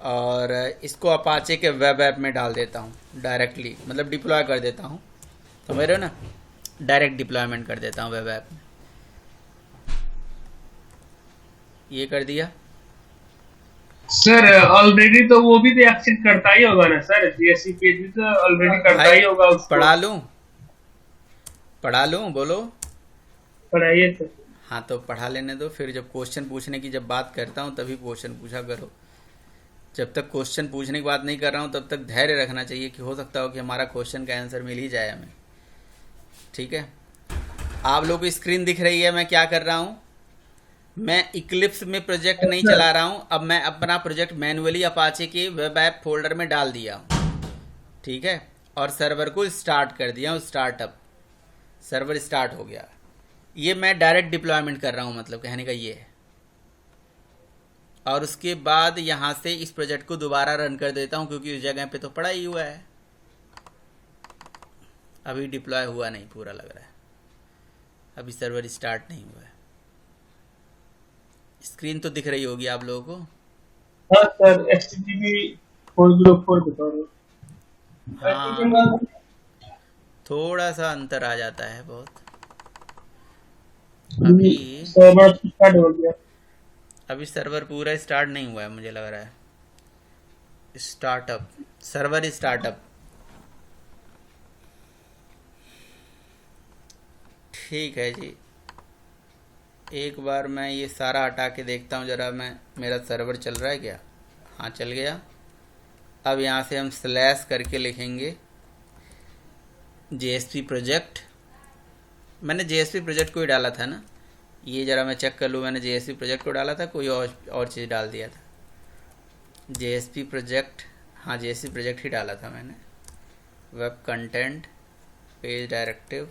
और इसको अपाचे के वेब ऐप में डाल देता हूँ डायरेक्टली, मतलब डिप्लॉय कर देता हूँ, समझ रहे हो ना, डायरेक्ट डिप्लॉयमेंट कर देता हूँ वेब ऐप में। ये कर दिया सर। ऑलरेडी तो वो भी तो एक्सेप्ट करता ही होगा ना सर, JSP पेज भी तो ऑलरेडी करता ही होगा उसको। पढ़ा लूँ बोलो। पढ़ाइए सर। हाँ तो पढ़ा लेने दो, फिर जब क्वेश्चन पूछने की जब बात करता हूँ तभी क्वेश्चन पूछा करो। जब तक क्वेश्चन पूछने की बात नहीं कर रहा हूँ तब तक धैर्य रखना चाहिए कि हो सकता हो कि हमारा क्वेश्चन का आंसर मिल ही जाए हमें। ठीक है, आप लोगों को स्क्रीन दिख रही है मैं क्या कर रहा हूँ? मैं इक्लिप्स में प्रोजेक्ट नहीं चला रहा हूँ, अब मैं अपना प्रोजेक्ट मैन्युअली अपाचे के वेब ऐप फोल्डर में डाल दिया हूँ। ठीक है, और सर्वर को स्टार्ट कर दिया हूँ, स्टार्टअप, सर्वर स्टार्ट हो गया। ये मैं डायरेक्ट डिप्लॉयमेंट कर रहा हूँ, मतलब कहने का ये है। और उसके बाद यहाँ से इस प्रोजेक्ट को दोबारा रन कर देता हूँ क्योंकि उस जगह पे तो पड़ा ही हुआ है, अभी डिप्लॉय हुआ नहीं पूरा लग रहा है, अभी सर्वर स्टार्ट नहीं हुआ है। स्क्रीन तो दिख रही होगी आप लोगों को। हाँ सर, HTTP 404 बता रहे हो। हाँ थोड़ा सा अंतर आ जाता है बहुत। अभी सर्वर स्टार्ट हो गया। अभी सर्वर पूरा स्टार्ट नहीं हुआ है, मुझे लग रहा है। Startup, server startup. ठीक है जी, एक बार मैं ये सारा हटा के देखता हूँ जरा, मैं मेरा सर्वर चल रहा है क्या? हाँ चल गया। अब यहाँ से हम स्लैश करके लिखेंगे JSP प्रोजेक्ट। मैंने JSP प्रोजेक्ट को ही डाला था ना, ये ज़रा मैं चेक कर लूँ, मैंने JSP प्रोजेक्ट को डाला था कोई और चीज़ डाल दिया था? JSP प्रोजेक्ट, हाँ JSP प्रोजेक्ट ही डाला था मैंने। वेब कंटेंट, पेज डायरेक्टिव,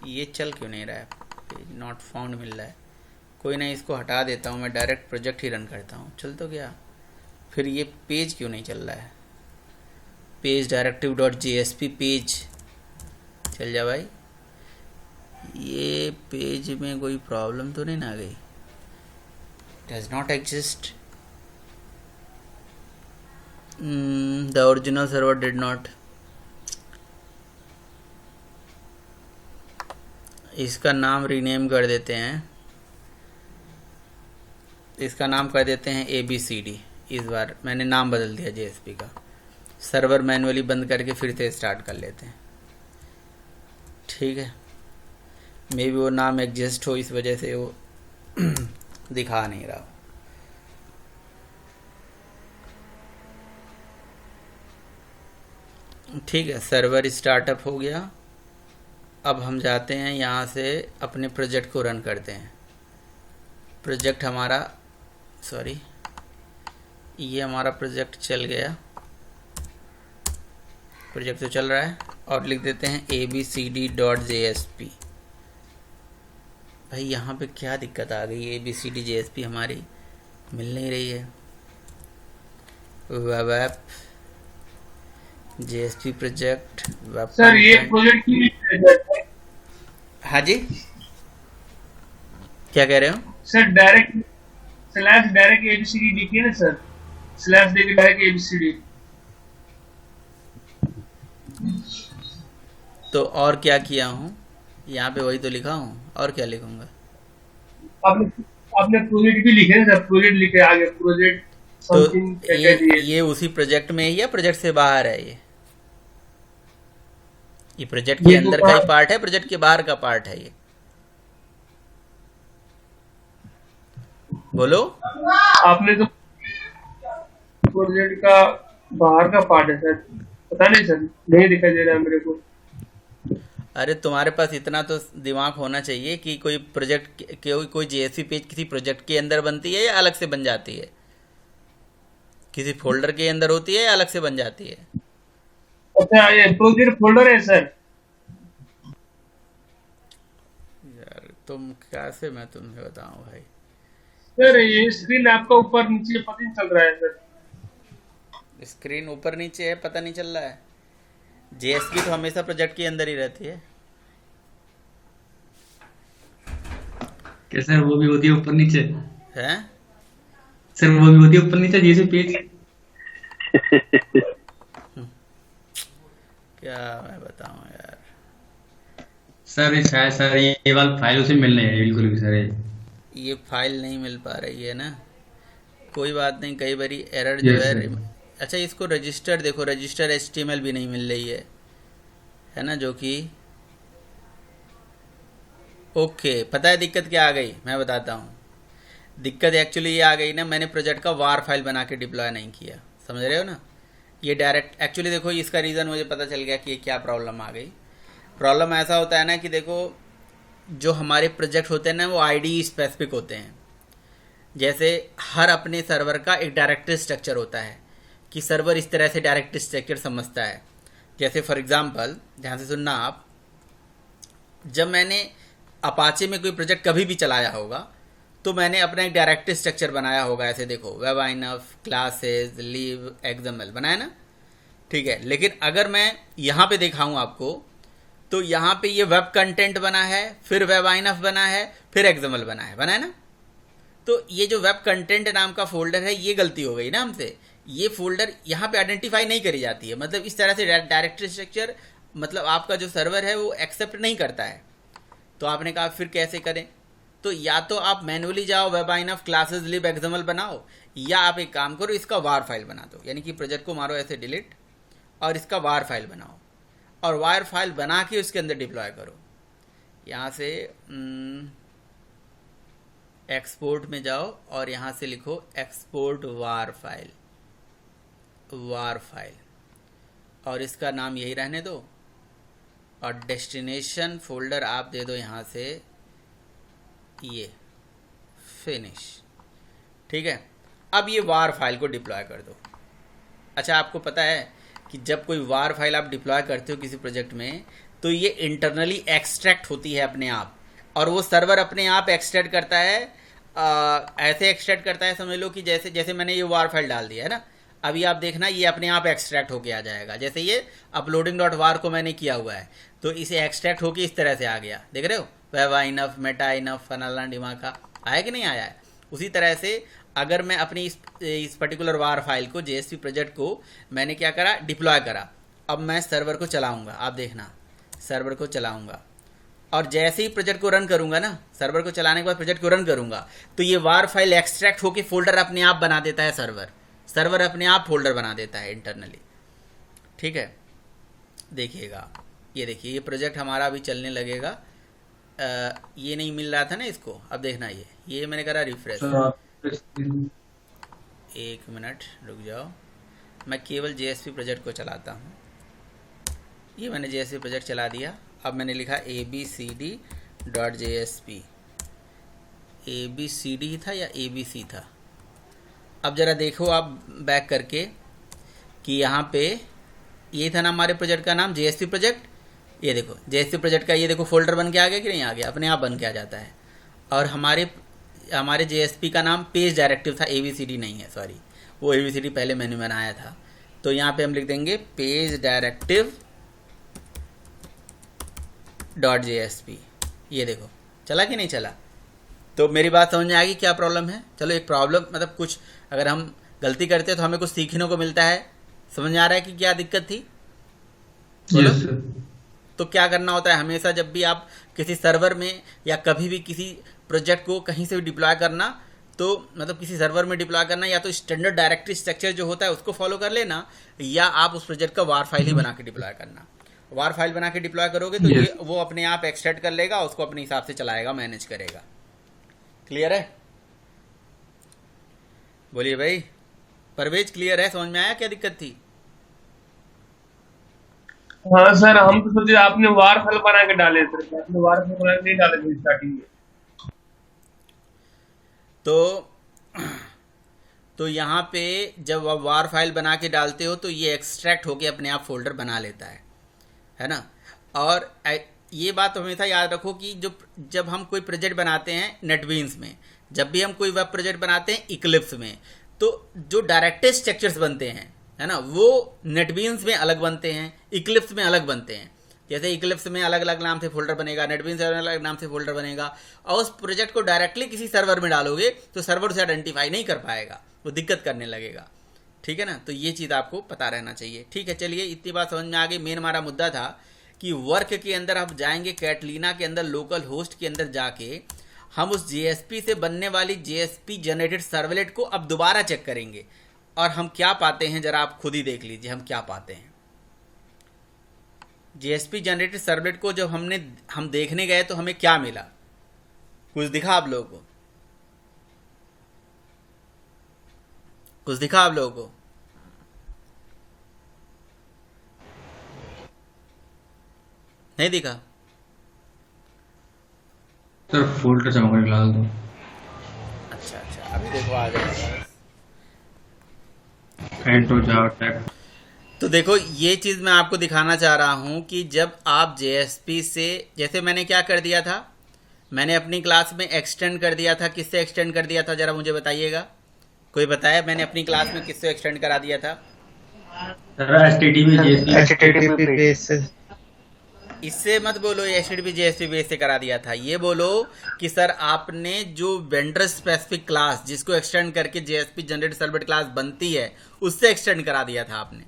ये चल क्यों नहीं रहा है? पेज नॉट फाउंड मिल रहा है। कोई नहीं, इसको हटा देता हूँ, मैं डायरेक्ट प्रोजेक्ट ही रन करता हूँ। चल तो गया, फिर ये पेज क्यों नहीं चल रहा है? Page directive dot JSP page, चल जा भाई। ये पेज में कोई प्रॉब्लम तो नहीं ना आ गई? Does not exist, the original server did not. इसका नाम रीनेम कर देते हैं, इसका नाम कर देते हैं ABCD। इस बार मैंने नाम बदल दिया JSP का। सर्वर मैनुअली बंद करके फिर से स्टार्ट कर लेते हैं, ठीक है? मे बी वो नाम एग्जिस्ट हो, इस वजह से वो दिखा नहीं रहा। ठीक है, सर्वर स्टार्टअप हो गया। अब हम जाते हैं यहाँ से अपने प्रोजेक्ट को रन करते हैं। प्रोजेक्ट हमारा, सॉरी, ये हमारा प्रोजेक्ट चल गया, प्रोजेक्ट तो चल रहा है। और लिख देते हैं abcd.jsp। भाई यहाँ पे क्या दिक्कत आ गई? abcd.jsp हमारी मिल नहीं रही है। Web app JSP project, web sir ये प्रोजेक्ट की, हाँ जी, क्या कह रहे हो? सर डायरेक्ट ABCD लिखिए ना सर, स्लैश देके डायरेक्ट ABCD। तो और क्या किया हूँ यहाँ पे? वही तो लिखा हूँ, और क्या लिखूंगा? आपने प्रोजेक्ट भी लिखे ना सर, प्रोजेक्ट लिखे आगे, प्रोजेक्ट तो समथिंग। ये उसी प्रोजेक्ट में ही है, प्रोजेक्ट से बाहर है? ये प्रोजेक्ट के अंदर का ही पार्ट है, प्रोजेक्ट के बाहर का पार्ट है ये? बोलो। आपने तो प्रोजेक्ट का बाहर का पार्ट है सर, पता नहीं सर, नहीं दिखाई दे रहा है मेरे को। अरे तुम्हारे पास इतना तो दिमाग होना चाहिए कि कोई प्रोजेक्ट, कोई JSP पेज किसी प्रोजेक्ट के अंदर बनती है या अलग से बन जाती है? किसी फोल्डर के अंदर होती है या अलग से बन जाती है? अच्छा, ये प्रोजेक्ट फोल्डर है सर। यार तुम कैसे, मैं तुम्हें बताऊं भाई। सर ये स्क्रीन आपका ऊपर नीचे पता नहीं चल रहा है सर। स्क्रीन ऊपर नीचे है, पता नहीं चल रहा है? JSP तो हमेशा प्रोजेक्ट के अंदर ही रहती है। क्या सर वो भी होती है ऊपर नीचे? हैं? सर वो भी होती है ऊपर नीचे जैसे पेज? क्या मैं बताऊं यार। सर शायद सर ये वाला फाइल उसे मिल नहीं रही बिल्कुल भी सर। ये फाइल नहीं मिल पा रही है ना? कोई बात नहीं, कई बारी एरर Yes, जो है। sir. अच्छा, इसको रजिस्टर देखो, रजिस्टर HTML भी नहीं मिल रही है ना? जो कि ओके, पता है दिक्कत क्या आ गई? मैं बताता हूँ। दिक्कत एक्चुअली ये आ गई ना, मैंने प्रोजेक्ट का वार फाइल बना के डिप्लॉय नहीं किया, समझ रहे हो ना? ये डायरेक्ट, एक्चुअली देखो इसका रीज़न मुझे पता चल गया कि ये क्या प्रॉब्लम आ गई। प्रॉब्लम ऐसा होता है ना कि देखो, जो हमारे प्रोजेक्ट होते हैं ना, वो ID स्पेसिफिक होते हैं। जैसे हर अपने सर्वर का एक डायरेक्टरी स्ट्रक्चर होता है कि सर्वर इस तरह से डायरेक्टरी स्ट्रक्चर समझता है। जैसे फॉर एग्जांपल, ध्यान से सुनना आप, जब मैंने अपाचे में कोई प्रोजेक्ट कभी भी चलाया होगा तो मैंने अपना एक डायरेक्टरी स्ट्रक्चर बनाया होगा। ऐसे देखो, वेब आइनफ, क्लासेस, लीव, XML बनाया ना, ठीक है। लेकिन अगर मैं यहाँ पे दिखाऊँ आपको, तो यहाँ पे ये वेब कंटेंट बना है, फिर वेब आइनफ बना है, फिर XML बना है ना? तो ये जो वेब कंटेंट नाम का फोल्डर है, ये गलती हो गई ना हमसे। ये फोल्डर यहाँ पे आइडेंटिफाई नहीं करी जाती है, मतलब इस तरह से डायरेक्टरी स्ट्रक्चर मतलब आपका जो सर्वर है वो एक्सेप्ट नहीं करता है। तो आपने कहा फिर कैसे करें, तो या तो आप मैनुअली जाओ वेब आइनफ क्लासेस लिब एक्सएमएल बनाओ, या आप एक काम करो इसका वार फाइल बना दो, यानी कि प्रोजेक्ट को मारो ऐसे डिलीट और इसका वार फाइल बनाओ और वार फाइल बना के उसके अंदर डिप्लॉय करो। यहाँ से एक्सपोर्ट में जाओ और यहाँ से लिखो एक्सपोर्ट वार फाइल, और इसका नाम यही रहने दो और डेस्टिनेशन फोल्डर आप दे दो यहाँ से ये फिनिश। ठीक है, अब ये वार फाइल को डिप्लॉय कर दो। अच्छा, आपको पता है कि जब कोई वार फाइल आप डिप्लॉय करते हो किसी प्रोजेक्ट में तो ये इंटरनली एक्सट्रैक्ट होती है अपने आप, और वो सर्वर अपने आप एक्सट्रैक्ट करता है। ऐसे एक्सट्रैक्ट करता है, समझ लो कि जैसे मैंने ये वार फाइल डाल दिया है ना, अभी आप देखना ये अपने आप एक्सट्रैक्ट होके आ जाएगा। जैसे ये uploading.var को मैंने किया हुआ है तो इसे एक्सट्रैक्ट होके इस तरह से आ गया, देख रहे हो, वेब इनफ, मेटा इनफ, फनाला डिमाका आया कि नहीं आया है। उसी तरह से अगर मैं अपनी इस पर्टिकुलर वार फाइल को जेएसपी प्रोजेक्ट को मैंने क्या करा, डिप्लॉय करा, अब मैं सर्वर को चलाऊंगा, आप देखना सर्वर को चलाऊंगा और जैसे ही प्रोजेक्ट को रन करूंगा ना, सर्वर को चलाने के बाद प्रोजेक्ट को रन करूंगा तो ये वार फाइल एक्सट्रैक्ट होके फोल्डर अपने आप बना देता है, सर्वर अपने आप फोल्डर बना देता है इंटरनली। ठीक है, देखिएगा, ये देखिए ये प्रोजेक्ट हमारा अभी चलने लगेगा। ये नहीं मिल रहा था ना इसको, अब देखना ये मैंने करा रिफ्रेश। एक मिनट रुक जाओ, मैं केवल जेएसपी प्रोजेक्ट को चलाता हूँ। ये मैंने जेएसपी प्रोजेक्ट चला दिया। अब मैंने लिखा abcd.jsp, abcd था या abc था। अब ज़रा देखो आप बैक करके कि यहाँ पे ये था ना हमारे प्रोजेक्ट का नाम जेएसपी प्रोजेक्ट। ये देखो जेएसपी प्रोजेक्ट का ये देखो फोल्डर बन के आ गया कि नहीं आ गया, अपने आप बन के आ जाता है। और हमारे जेएसपी का नाम पेज डायरेक्टिव था, abcd नहीं है, सॉरी, वो abcd पहले मैंने बनाया था। तो यहाँ पे हम लिख देंगे पेज डायरेक्टिव .jsp। ये देखो चला कि नहीं चला। तो मेरी बात समझ में आ गई क्या प्रॉब्लम है। चलो, एक प्रॉब्लम मतलब कुछ अगर हम गलती करते हैं तो हमें कुछ सीखने को मिलता है। समझ में आ रहा है कि क्या दिक्कत थी। Yes sir. तो क्या करना होता है, हमेशा जब भी आप किसी सर्वर में या कभी भी किसी प्रोजेक्ट को कहीं से भी डिप्लॉय करना, तो मतलब किसी सर्वर में डिप्लॉय करना, या तो स्टैंडर्ड डायरेक्टरी स्ट्रक्चर जो होता है उसको फॉलो कर लेना, या आप उस प्रोजेक्ट का वार फाइल ही बना के डिप्लॉय करना। वार फाइल बना के डिप्लॉय करोगे तो ये वो अपने आप एक्सट्रैक्ट कर लेगा, उसको अपने हिसाब से चलाएगा, मैनेज करेगा। क्लियर है? बोलिए भाई परवेज, क्लियर है? समझ में आया क्या दिक्कत थी? हाँ सर, हम तो सोचे आपने वार फाइल बना के डाले थे, आपने वार फाइल बना के नहीं डाले थे स्टार्टिंग में। तो यहाँ पे जब आप वार फाइल बना के डालते हो तो ये एक्सट्रैक्ट होके अपने आप फोल्डर बना लेता है ना। और ये बात हमेशा याद रखो कि जब हम कोई प्रोजेक्ट बनाते हैं नेटबीन्स में, जब भी हम कोई वेब प्रोजेक्ट बनाते हैं इक्लिप्स में, तो जो डायरेक्टरी स्ट्रक्चर्स बनते हैं, है ना, वो नेटबीन्स में अलग बनते हैं, इक्लिप्स में अलग बनते हैं। जैसे इक्लिप्स में अलग अलग नाम से फोल्डर बनेगा, नेटबीन्स में अलग अलग नाम से फोल्डर बनेगा, और उस प्रोजेक्ट को डायरेक्टली किसी सर्वर में डालोगे तो सर्वर उसे आइडेंटिफाई नहीं कर पाएगा, वो दिक्कत करने लगेगा। ठीक है ना, तो ये चीज़ आपको पता रहना चाहिए। ठीक है, चलिए इतनी बात समझ में आ गई। मेन हमारा मुद्दा था कि वर्क के अंदर हम जाएंगे, कैटलीना के अंदर लोकल होस्ट के अंदर जाके हम उस जेएसपी से बनने वाली जेएसपी जनरेटेड सर्वलेट को अब दोबारा चेक करेंगे, और हम क्या पाते हैं जरा आप खुद ही देख लीजिए हम क्या पाते हैं। जेएसपी जनरेटेड सर्वलेट को जब हम देखने गए तो हमें क्या मिला, कुछ दिखा आप लोगों को? कुछ दिखा आप लोगों को? नहीं दिखा? सर फोल्डर से मगर डाल दो। अच्छा, अभी देखो आ जाएगा। एंटर जाओ टैग। तो देखो ये चीज़ मैं आपको दिखाना चाह रहा हूँ कि जब आप जेएसपी से, जैसे मैंने क्या कर दिया था, मैंने अपनी क्लास में एक्सटेंड कर दिया था। किससे एक्सटेंड कर दिया था जरा मुझे बताइएगा, कोई बताया मैंने अपनी क्लास में किससे एक्सटेंड करा दिया था? Sir HTTP JSP HTTP page से। इससे मत बोलो ये HTTP JSP बेस से करा दिया था, ये बोलो कि सर आपने जो वेंडर स्पेसिफिक क्लास जिसको एक्सटेंड करके JSP जनरेट सर्वलेट क्लास बनती है उससे एक्सटेंड करा दिया था आपने,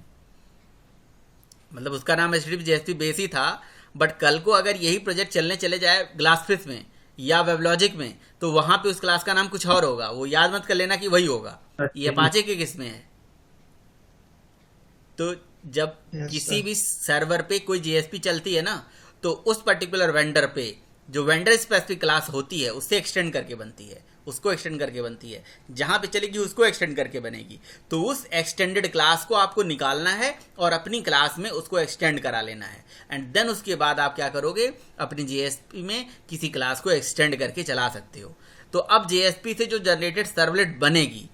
मतलब उसका नाम HTTP JSP बेस ही था। बट कल को अगर यही प्रोजेक्ट चलने चले जाए ग्लासफिश में या वेबलॉजिक में तो वहां पे उस क्लास का नाम कुछ और होगा, वो याद मत कर लेना कि वही होगा। ये अपाचे के किस में है। तो जब किसी भी सर्वर पे कोई JSP चलती है ना तो उस पर्टिकुलर वेंडर पे जो वेंडर स्पेसिफिक क्लास होती है उससे एक्सटेंड करके बनती है, उसको एक्सटेंड करके बनती है, जहां पे चलेगी उसको एक्सटेंड करके बनेगी। तो उस एक्सटेंडेड क्लास को आपको निकालना है और अपनी क्लास में उसको एक्सटेंड करा लेना है, एंड देन उसके बाद आप क्या करोगे, अपनी JSP में किसी क्लास को एक्सटेंड करके चला सकते हो। तो अब JSP से जो जनरेटेड सर्वलेट बनेगी,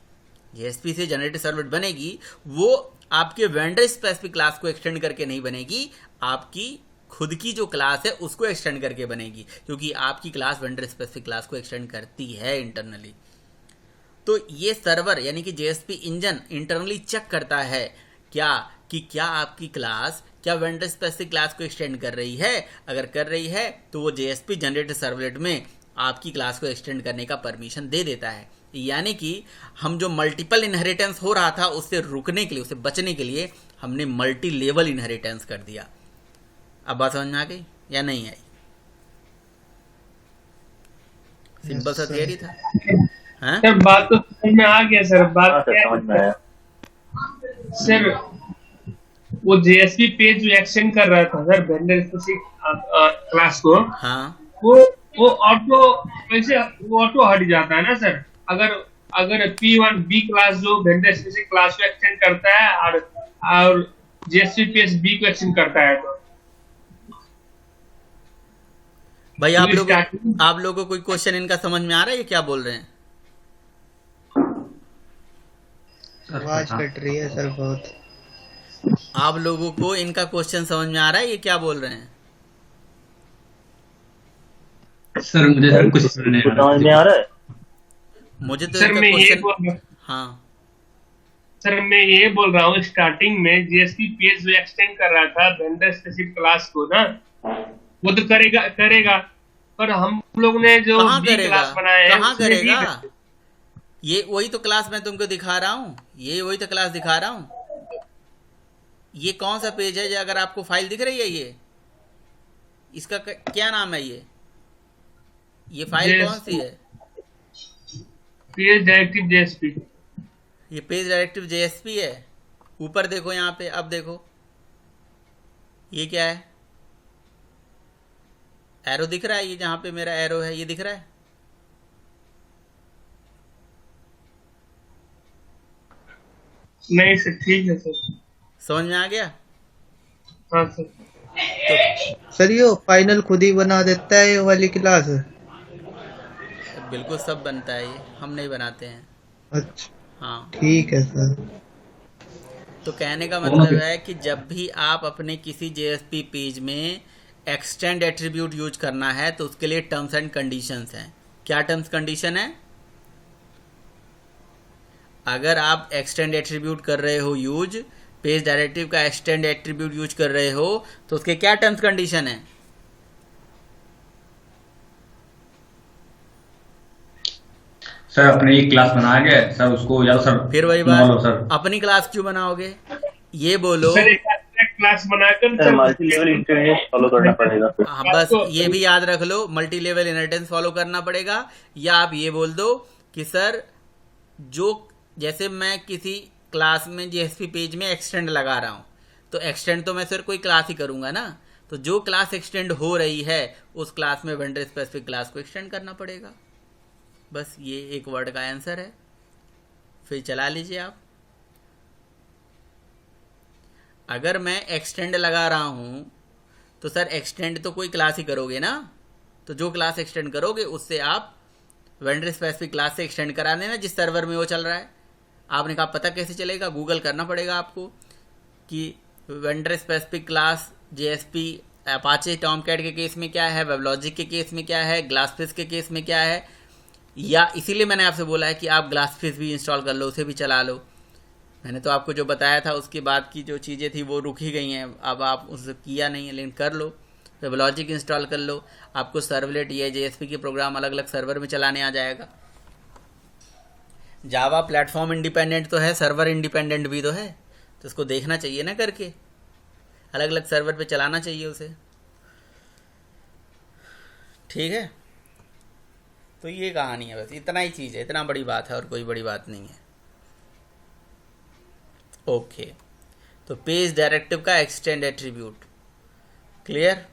JSP से जनरेटेड सर्वलेट बनेगी वो आपके वेंडर स्पेसिफिक क्लास को एक्सटेंड करके नहीं बनेगी, आपकी खुद की जो क्लास है उसको एक्सटेंड करके बनेगी, क्योंकि आपकी क्लास वेंडर स्पेसिफिक क्लास को एक्सटेंड करती है इंटरनली। तो ये सर्वर यानी कि JSP इंजन इंटरनली चेक करता है क्या आपकी क्लास क्या वेंडर स्पेसिफिक क्लास को एक्सटेंड कर रही है। अगर कर रही है तो वो JSP जनरेटेड सर्वलेट में आपकी क्लास को एक्सटेंड करने का परमिशन दे देता है। यानी कि हम जो मल्टीपल इनहेरिटेंस हो रहा था उससे रुकने के लिए, उससे बचने के लिए हमने मल्टी लेवल इनहेरिटेंस कर दिया। अब बात समझ में आ गई या नहीं आई? सिंपल सा थियरी था। हाँ? सर बात तो समझ में आ गया सर। बात क्या समझ में आया सर, वो JSP पेज जो एक्सटेंड कर रहा था सर वेंडर स्पेसिफिक क्लास को, हाँ वो ऑटो वैसे वो ऑटो हट जाता है ना सर। अगर P1 B क्लास जो वेंडर स्पेसिफिक क्लास को एक्सटेंड करता है और JSP पेज B को एक्सटेंड करता है तो भाई आप लोगों को कोई क्वेश्चन इनका समझ में आ रहा है, ये क्या बोल रहे हैं? आवाज कट रही है सर बहुत। आप लोगों को इनका क्वेश्चन समझ में आ रहा है, ये क्या बोल रहे हैं? सर मुझे सर कुछ समझ में आ रहा है। मुझे तो सर इनका मैं ये क्वेश्चन बोल रहा हूँ हाँ सर मैं ये बोल रहा हूँ स्टार्टिंग में JSP पेज जो एक्सटेंड कर रहा था वेंडर स्पेसिफिक क्लास को ना, वो तो करेगा पर हम लोग ने जो कहाँ B करेगा, क्लास बनाया है कहाँ उसमें करेगा? भी ये वही तो क्लास मैं तुमको दिखा रहा हूँ, ये वही तो क्लास दिखा रहा हूँ। ये कौन सा पेज है जो अगर आपको फाइल दिख रही है, ये इसका क्या नाम है? ये फाइल कौन सी है? Page directive JSP। ये पेज डायरेक्टिव JSP है। ऊपर देखो यहाँ पे, अब देखो ये क्या है, एरो दिख रहा है, ये जहां पे मेरा एरो है ये दिख रहा है। नहीं सर ठीक है सर। समझ में आ गया? हाँ सर। तो सर ये फाइनल खुद ही बना देता है ये वाली क्लास? बिल्कुल सब बनता है, ये हम नहीं बनाते हैं। अच्छा हाँ ठीक है सर। तो कहने का मतलब है कि जब भी आप अपने किसी JSP पेज में एक्सटेंड एट्रीब्यूट यूज करना है तो उसके लिए टर्म्स एंड कंडीशंस हैं। क्या टर्म्स कंडीशन है? अगर आप एक्सटेंड एट्रीब्यूट कर रहे हो यूज, पेज डायरेक्टिव का एक्सटेंड एट्रीब्यूट यूज कर रहे हो तो उसके क्या टर्म्स कंडीशन है? सर अपनी क्लास बना के सर उसको या सर फिर वही मान लो बात, सर अपनी क्लास क्यों बनाओगे? ये बोलो। सर एक क्लास बनाकर sir multi level internet follow करना पड़ेगा फिर। हाँ बस ये भी याद रख लो, मल्टी लेवल इनहेरिटेंस फॉलो करना पड़ेगा। या आप ये बोल दो कि सर जो जैसे मैं किसी क्लास में JSP पेज में एक्सटेंड लगा रहा हूँ तो एक्सटेंड तो मैं सर कोई क्लास ही करूँगा ना, तो जो क्लास एक्सटेंड हो रही है उस क्लास में वेंडर स्पेसिफिक क्लास को एक्सटेंड करना पड़ेगा। बस ये एक वर्ड का आंसर है, फिर चला लीजिए आप। अगर मैं एक्सटेंड लगा रहा हूं तो सर एक्सटेंड तो कोई क्लास ही करोगे ना, तो जो क्लास एक्सटेंड करोगे उससे आप वेंडर स्पेसिफिक क्लास से एक्सटेंड करा देना जिस सर्वर में वो चल रहा है। आपने कहा पता कैसे चलेगा? गूगल करना पड़ेगा आपको कि vendor specific class JSP Apache Tomcat के केस में क्या है, वेबलॉजिक के केस में क्या है, ग्लासफिश के केस में क्या है। या इसीलिए मैंने आपसे बोला है कि आप ग्लासफिश भी इंस्टॉल कर लो, उसे भी चला लो। मैंने तो आपको जो बताया था उसके बाद की जो चीज़ें थी वो रुक ही गई हैं, अब आप उसे किया नहीं है लेकिन कर लो। वेबलॉजिक इंस्टॉल कर लो, आपको सर्वलेट या जेएसपी के प्रोग्राम अलग अलग सर्वर में चलाने आ जाएगा। जावा प्लेटफॉर्म इंडिपेंडेंट तो है, सर्वर इंडिपेंडेंट भी तो है, तो उसको देखना चाहिए ना करके, अलग अलग सर्वर पे चलाना चाहिए उसे। ठीक है, तो ये कहानी है, बस इतना ही चीज़ है, इतना बड़ी बात है और कोई बड़ी बात नहीं है। ओके, तो पेज डायरेक्टिव का एक्सटेंड एट्रीब्यूट क्लियर।